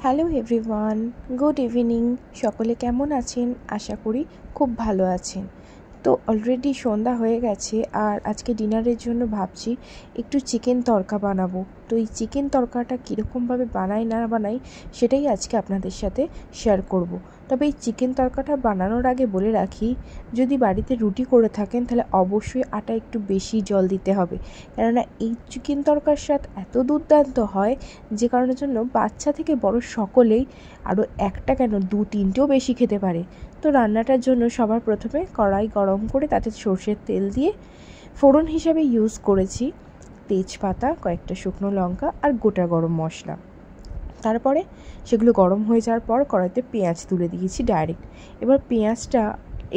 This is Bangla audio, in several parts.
Hello everyone, good evening. সকলে কেমন আছেন? আশা করি খুব ভালো আছেন। তো অলরেডি সন্ধ্যা হয়ে গেছে আর আজকে ডিনারের জন্য ভাবছি একটু চিকেন তড়কা বানাবো। তো এই চিকেন তড়কাটা কীরকমভাবে বানাই না বানাই সেটাই আজকে আপনাদের সাথে শেয়ার করব। তবে এই চিকেন তড়কাটা বানানোর আগে বলে রাখি, যদি বাড়িতে রুটি করে থাকেন তাহলে অবশ্যই আটা একটু বেশি জল দিতে হবে, কেননা এই চিকেন তড়কার স্বাদ এত দুর্দান্ত হয় যে কারণের জন্য বাচ্চা থেকে বড় সকলেই আরও একটা কেন 2-3টেও বেশি খেতে পারে। তো রান্নাটার জন্য সবার প্রথমে কড়াই গরম করে তাতে সর্ষের তেল দিয়ে ফোড়ন হিসাবে ইউজ করেছি তেজপাতা, কয়েকটা শুকনো লঙ্কা আর গোটা গরম মশলা। তারপরে সেগুলো গরম হয়ে যাওয়ার পর কড়াইতে পেঁয়াজ তুলে দিয়েছি ডাইরেক্ট। এবার পেঁয়াজটা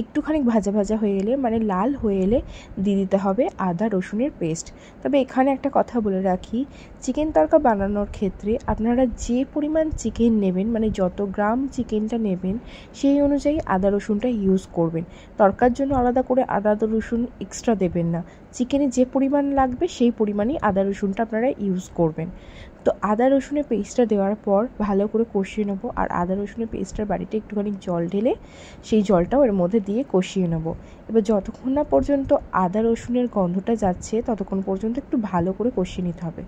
একটুখানি ভাজা ভাজা হয়ে এলে, মানে লাল হয়ে এলে দিয়ে দিতে হবে আদা রসুনের পেস্ট। তবে এখানে একটা কথা বলে রাখি, চিকেন তড়কা বানানোর ক্ষেত্রে আপনারা যে পরিমাণ চিকেন নেবেন, মানে যত গ্রাম চিকেনটা নেবেন সেই অনুযায়ী আদা রসুনটা ইউজ করবেন। তড়কার জন্য আলাদা করে আদা রসুন এক্সট্রা দেবেন না, চিকেনে যে পরিমাণ লাগবে সেই পরিমাণই আদা রসুনটা আপনারা ইউজ করবেন। তো আদা রসুনের পেস্টটা দেওয়ার পর ভালো করে কষিয়ে নেবো, আর আদা রসুনের পেস্টটার বাড়িতে একটুখানি জল ঢেলে সেই জলটাও এর মধ্যে দিয়ে কষিয়ে নেবো। এবার যতক্ষণ না পর্যন্ত আদা রসুনের গন্ধটা যাচ্ছে ততক্ষণ পর্যন্ত একটু ভালো করে কষিয়ে নিতে হবে।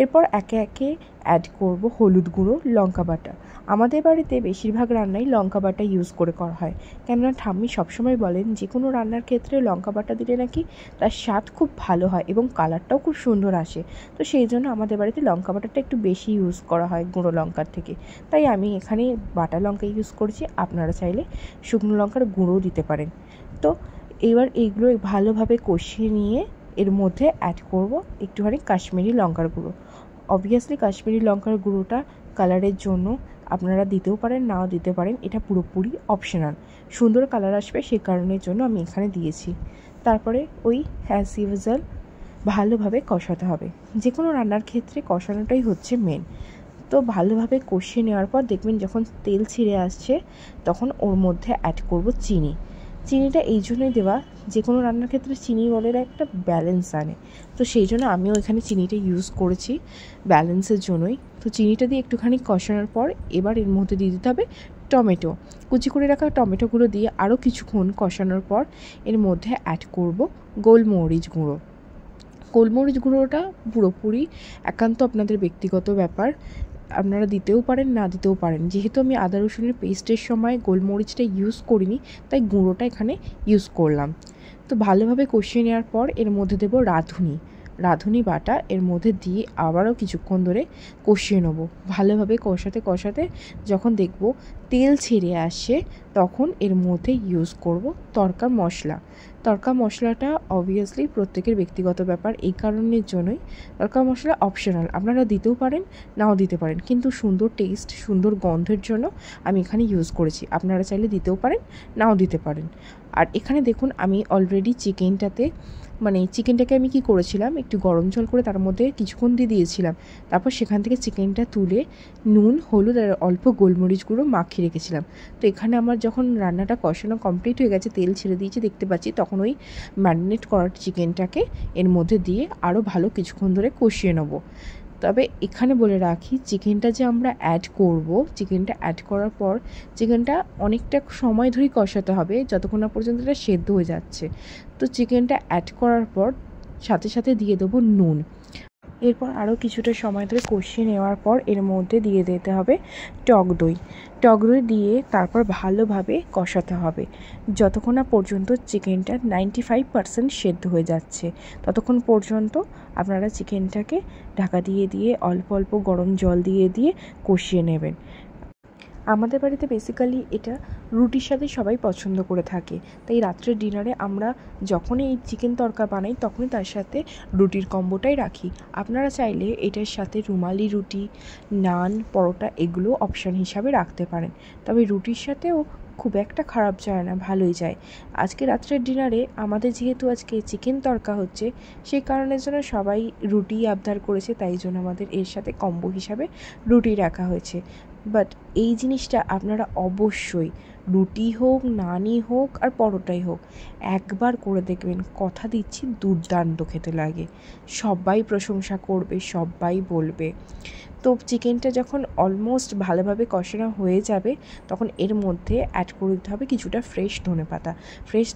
এরপর একে একে অ্যাড করব হলুদ গুঁড়ো, লঙ্কা বাটা। আমাদের বাড়িতে বেশিরভাগ রান্নাই লঙ্কা বাটা ইউজ করে করা হয়, কেননা ঠাম্মি সবসময় বলেন যে কোনো রান্নার ক্ষেত্রে লঙ্কা বাটা দিলে নাকি তার স্বাদ খুব ভালো হয় এবং কালারটাও খুব সুন্দর আসে। তো সেই জন্য আমাদের বাড়িতে লঙ্কা বাটাটা একটু বেশি ইউজ করা হয় গুঁড়ো লঙ্কার থেকে, তাই আমি এখানে বাটা লঙ্কা ইউজ করছি। আপনারা চাইলে শুকনো লঙ্কার গুঁড়োও দিতে পারেন। তো এবার এইগুলো ভালোভাবে কষিয়ে নিয়ে এর মধ্যে অ্যাড করব একটুখানি কাশ্মীরি লঙ্কার গুঁড়ো। অবভিয়াসলি কাশ্মীরি লঙ্কার গুঁড়োটা কালারের জন্য আপনারা দিতেও পারেন, নাও দিতে পারেন, এটা পুরোপুরি অপশনাল। সুন্দর কালার আসবে সেই কারণের জন্য আমি এখানে দিয়েছি। তারপরে ওই অ্যাজ ইউজুয়াল ভালোভাবে কষাতে হবে। যে কোনো রান্নার ক্ষেত্রে কষানোটাই হচ্ছে মেন। তো ভালোভাবে কষিয়ে নেওয়ার পর দেখবেন যখন তেল ছিঁড়ে আসছে তখন ওর মধ্যে অ্যাড করব চিনি। চিনিটা এই জন্যই দেওয়া, যে কোনো রান্নার ক্ষেত্রে চিনি বলে একটা ব্যালেন্স আনে, তো সেই জন্য আমিও এখানে চিনিটা ইউজ করেছি ব্যালেন্সের জন্যই। তো চিনিটা দিয়ে একটুখানি কষানোর পর এবার এর মধ্যে দিয়ে দিতে হবে টমেটো। কুচি করে রাখা টমেটোগুলো দিয়ে আরও কিছুক্ষণ কষানোর পর এর মধ্যে অ্যাড করব গোলমরিচ গুঁড়ো। গোলমরিচ গুঁড়োটা পুরোপুরি একান্ত আপনাদের ব্যক্তিগত ব্যাপার, আপনারা দিতেও পারেন, না দিতেও পারেন। যেহেতু আমি আদা রসুনের পেস্টের সময় গোলমরিচটা ইউজ করিনি, তাই গুঁড়োটা এখানে ইউজ করলাম। তো ভালোভাবে কষিয়ে নেওয়ার পর এর মধ্যে দেবো রাঁধুনি বাটা, এর মধ্যে দিয়ে আবারও কিছুক্ষণ ধরে কষিয়ে নেব। ভালোভাবে কষাতে কষাতে যখন দেখব তেল ছেড়ে আসে তখন এর মধ্যে ইউজ করব তড়কা মশলাটা অবভিয়াসলি প্রত্যেকের ব্যক্তিগত ব্যাপার, এই কারণের জন্যই তড়কা মশলা অপশনাল, আপনারা দিতেও পারেন, নাও দিতে পারেন, কিন্তু সুন্দর টেস্ট, সুন্দর গন্ধের জন্য আমি এখানে ইউজ করেছি। আপনারা চাইলে দিতেও পারেন, নাও দিতে পারেন। আর এখানে দেখুন আমি অলরেডি চিকেনটাকে আমি কি করেছিলাম, একটু গরম জল করে তার মধ্যে কিছুক্ষণ দিয়ে দিয়েছিলাম। তারপর সেখান থেকে চিকেনটা তুলে নুন, হলুদ আর অল্প গোলমরিচ গুঁড়ো মাখিয়ে রেখেছিলাম। তো এখানে আমার যখন রান্নাটা কষানো কমপ্লিট হয়ে গেছে, তেল ছেড়ে দিয়েছি দেখতে পাচ্ছি, তখন ওই ম্যারিনেট করা চিকেনটাকে এর মধ্যে দিয়ে আরও ভালো কিছুক্ষণ ধরে কষিয়ে নেব। তবে এখানে বলে রাখি, চিকেনটা যে আমরা অ্যাড করব, চিকেনটা অ্যাড করার পর চিকেনটা অনেকটা সময় ধরেই কষাতে হবে যতক্ষণ না পর্যন্ত এটা সেদ্ধ হয়ে যাচ্ছে। তো চিকেনটা অ্যাড করার পর সাথে সাথে দিয়ে দেবো নুন। এরপর আরও কিছুটা সময় ধরে কষিয়ে নেওয়ার পর এর মধ্যে দিয়ে দিতে হবে টক দই দিয়ে তারপর ভালোভাবে কষাতে হবে যতক্ষণ না পর্যন্ত চিকেনটা 95% সেদ্ধ হয়ে যাচ্ছে। ততক্ষণ পর্যন্ত আপনারা চিকেনটাকে ঢাকা দিয়ে দিয়ে অল্প অল্প গরম জল দিয়ে দিয়ে কষিয়ে নেবেন। আমাদের বাড়িতে বেসিক্যালি এটা রুটির সাথে সবাই পছন্দ করে থাকে, তাই রাত্রের ডিনারে আমরা যখনই এই চিকেন তড়কা বানাই তখনই তার সাথে রুটির কম্বোটাই রাখি। আপনারা চাইলে এটার সাথে রুমালি রুটি, নান, পরোটা এগুলো অপশান হিসাবে রাখতে পারেন। তবে রুটির সাথেও খুব একটা খারাপ যায় না, ভালোই যায়। আজকে রাত্রের ডিনারে আমাদের যেহেতু আজকে চিকেন তড়কা হচ্ছে, সেই কারণের জন্য সবাই রুটি আবদার করেছে, তাই জন্য আমাদের এর সাথে কম্বো হিসাবে রুটি রাখা হয়েছে। বাট এই জিনিসটা আপনারা অবশ্যই রুটি হোক, নানই হোক আর পরোটাই হোক একবার করে দেখবেন, কথা দিচ্ছি দুর্দান্ত খেতে লাগে, সবাই প্রশংসা করবে, সবাই বলবে। তো চিকেনটা যখন অলমোস্ট ভালোভাবে কষানো হয়ে যাবে তখন এর মধ্যে অ্যাড করে দিতে হবে কিছুটা ফ্রেশ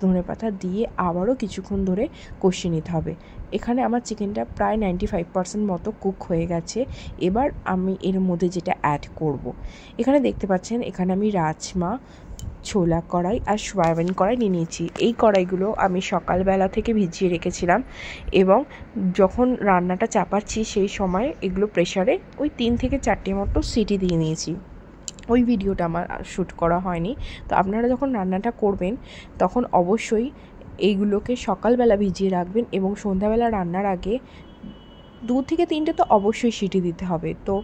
ধনেপাতা দিয়ে আবারও কিছুক্ষণ ধরে কষিয়ে নিতে হবে। এখানে আমার চিকেনটা প্রায় 95% মতো কুক হয়ে গেছে। এবার আমি এর মধ্যে যেটা অ্যাড করব, এখানে দেখতে পাচ্ছেন এখানে আমি রাজমা, ছোলা কড়াই আর সয়াবিন কড়াই নিয়ে নিয়েছি। এই কড়াইগুলো আমি সকালবেলা থেকে ভিজিয়ে রেখেছিলাম এবং যখন রান্নাটা চাপাচ্ছি সেই সময় এগুলো প্রেসারে ওই 3 থেকে 4টে মতো সিটি দিয়ে নিয়েছি। ওই ভিডিওটা আমার শ্যুট করা হয়নি। তো আপনারা যখন রান্নাটা করবেন তখন অবশ্যই এইগুলোকে সকালবেলা ভিজিয়ে রাখবেন এবং সন্ধ্যাবেলা রান্নার আগে 2 থেকে 3টে তো অবশ্যই সিটি দিতে হবে। তো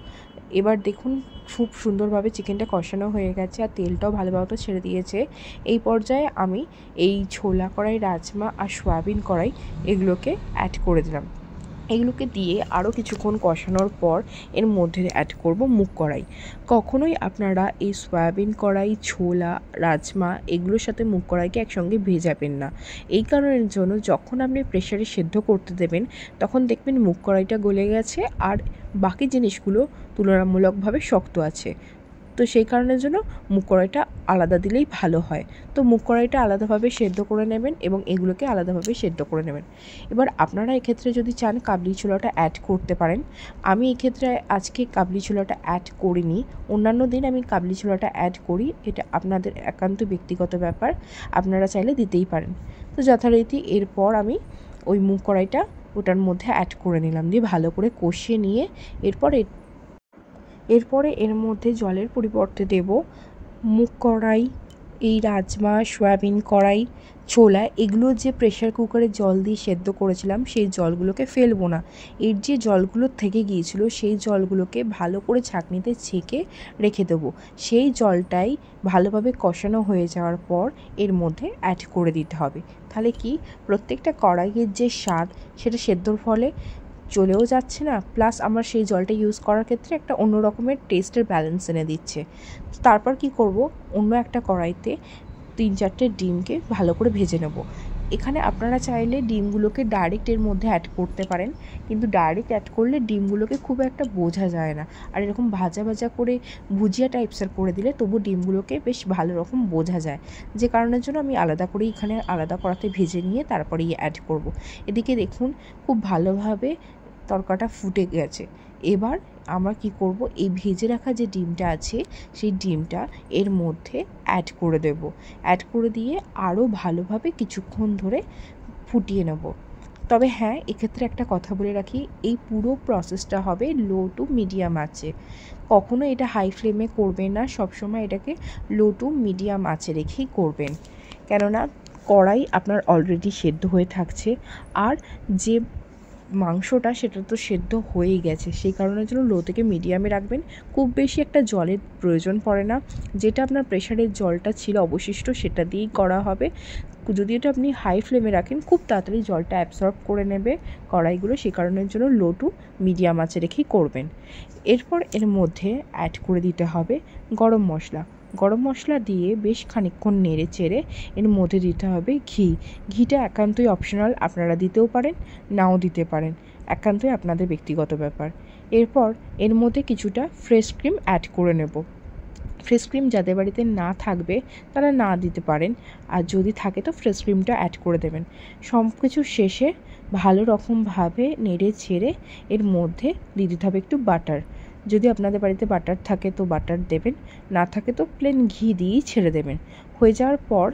এবার দেখুন খুব সুন্দরভাবে চিকেনটা কষানো হয়ে গেছে আর তেলটাও ভালোভাবে ছেড়ে দিয়েছে। এই পর্যায়ে আমি এই ছোলা কড়াই, রাজমা আর সয়াবিন কড়াই এগুলোকে অ্যাড করে দিলাম। এগুলোকে দিয়ে আরও কিছুক্ষণ কষানোর পর এর মধ্যে অ্যাড করব মুগ কড়াই। কখনোই আপনারা এই সয়াবিন কড়াই, ছোলা, রাজমা এগুলোর সাথে মুগ কড়াইকে একসঙ্গে ভেজাবেন না। এই কারণের জন্য যখন আপনি প্রেসারে সেদ্ধ করতে দেবেন তখন দেখবেন মুগ কড়াইটা গলে গেছে আর বাকি জিনিসগুলো তুলনামূলকভাবে শক্ত আছে। তো সেই কারণের জন্য মুগ কড়াইটা আলাদা দিলেই ভালো হয়। তো মুগ কড়াইটা আলাদাভাবে সেদ্ধ করে নেবেন এবং এগুলোকে আলাদাভাবে সেদ্ধ করে নেবেন। এবার আপনারা এক্ষেত্রে যদি চান কাবলি ছোলাটা অ্যাড করতে পারেন। আমি এক্ষেত্রে আজকে কাবলি ছোলাটা অ্যাড করিনি, অন্যান্য দিন আমি কাবলি ছোলাটা অ্যাড করি। এটা আপনাদের একান্ত ব্যক্তিগত ব্যাপার, আপনারা চাইলে দিতেই পারেন। তো যথারীতি এরপর আমি ওই মুগ কড়াইটা ওটার মধ্যে অ্যাড করে নিলাম, দিয়ে ভালো করে কষিয়ে নিয়ে এরপরে এর মধ্যে জলের পরিবর্তে দেব মুগ কড়াই, এই রাজমা, সয়াবিন কড়াই, ছোলা এগুলো যে প্রেশার কুকারে জল দিয়ে সেদ্ধ করেছিলাম সেই জলগুলোকে ফেলবো না। এর যে জলগুলো থেকে গিয়েছিল সেই জলগুলোকে ভালো করে ছাঁকনিতে ছেঁকে রেখে দেবো। সেই জলটাই ভালোভাবে কষানো হয়ে যাওয়ার পর এর মধ্যে অ্যাড করে দিতে হবে। তাহলে কি প্রত্যেকটা কড়াইয়ের যে স্বাদ সেটা সেদ্ধর ফলে চলেও যাচ্ছে না, প্লাস আমার সেই জলটা ইউজ করার ক্ষেত্রে একটা অন্য রকমের টেস্টের ব্যালেন্স এনে দিচ্ছে। তারপর কি করব, অন্য একটা কড়াইতে 3-4টে ডিমকে ভালো করে ভেজে নেব। এখানে আপনারা চাইলে ডিমগুলোকে ডাইরেক্ট এর মধ্যে অ্যাড করতে পারেন, কিন্তু ডাইরেক্ট অ্যাড করলে ডিমগুলোকে খুব একটা বোঝা যায় না। আর এরকম ভাজা ভাজা করে ভুজিয়া টাইপসের করে দিলে তবু ডিমগুলোকে বেশ ভালো রকম বোঝা যায়, যে কারণের জন্য আমি আলাদা করে এখানে আলাদা কড়াতে ভেজে নিয়ে তারপরেই অ্যাড করব। এদিকে দেখুন খুব ভালোভাবে তরকাটা ফুটে গেছে। এবার আমরা কি করব, এই ভেজে রাখা যে ডিমটা আছে সেই ডিমটা এর মধ্যে অ্যাড করে দেব। অ্যাড করে দিয়ে আরও ভালোভাবে কিছুক্ষণ ধরে ফুটিয়ে নেব। তবে হ্যাঁ, এক্ষেত্রে একটা কথা বলে রাখি, এই পুরো প্রসেসটা হবে লো টু মিডিয়াম আঁচে। কখনো এটা হাই ফ্লেমে করবেন না, সবসময় এটাকে লো টু মিডিয়াম আঁচে রেখেই করবেন, কেননা কড়াই আপনার অলরেডি সেদ্ধ হয়ে থাকছে আর যে মাংসটা সেটা তো সেদ্ধ হয়েই গেছে। সেই কারণের জন্য লো থেকে মিডিয়ামে রাখবেন। খুব বেশি একটা জলের প্রয়োজন পড়ে না, যেটা আপনার প্রেশারের জলটা ছিল অবশিষ্ট সেটা দিয়েই করা হবে। যদি এটা আপনি হাই ফ্লেমে রাখেন খুব তাড়াতাড়ি জলটা অ্যাবসর্ব করে নেবে কড়াইগুলো, সেই কারণের জন্য লো টু মিডিয়াম আঁচে রেখেই করবেন। এরপর এর মধ্যে অ্যাড করে দিতে হবে গরম মশলা দিয়ে বেশ খানিকক্ষণ নেড়ে চেড়ে এর মধ্যে দিতে হবে ঘি। ঘিটা একান্তই অপশনাল, আপনারা দিতেও পারেন নাও দিতে পারেন, একান্তই আপনাদের ব্যক্তিগত ব্যাপার। এরপর এর মধ্যে কিছুটা ফ্রেশ ক্রিম অ্যাড করে নেব। ফ্রেশ ক্রিম যাদের বাড়িতে না থাকবে তারা না দিতে পারেন, আর যদি থাকে তো ফ্রেশ ক্রিমটা অ্যাড করে দেবেন। সব কিছু শেষে ভালো রকমভাবে নেড়ে ছেড়ে এর মধ্যে দিয়ে দিতে হবে একটু বাটার। যদি আপনাদের বাড়িতে বাটার থাকে তো বাটার দেবেন, না থাকে তো প্লেন ঘি দিয়েই ছেড়ে দেবেন। হয়ে যাওয়ার পর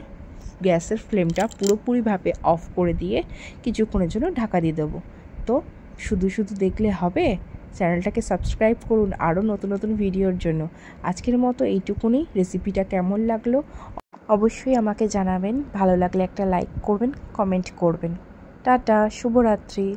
গ্যাসের ফ্লেমটা পুরোপুরিভাবে অফ করে দিয়ে কিছুক্ষণের জন্য ঢাকা দিয়ে দেবো। তো শুধু দেখলে হবে, চ্যানেলটাকে সাবস্ক্রাইব করুন আরও নতুন নতুন ভিডিওর জন্য। আজকের মতো এইটুকুনি। রেসিপিটা কেমন লাগলো অবশ্যই আমাকে জানাবেন, ভালো লাগলে একটা লাইক করবেন, কমেন্ট করবেন। টাটা, শুভরাত্রি।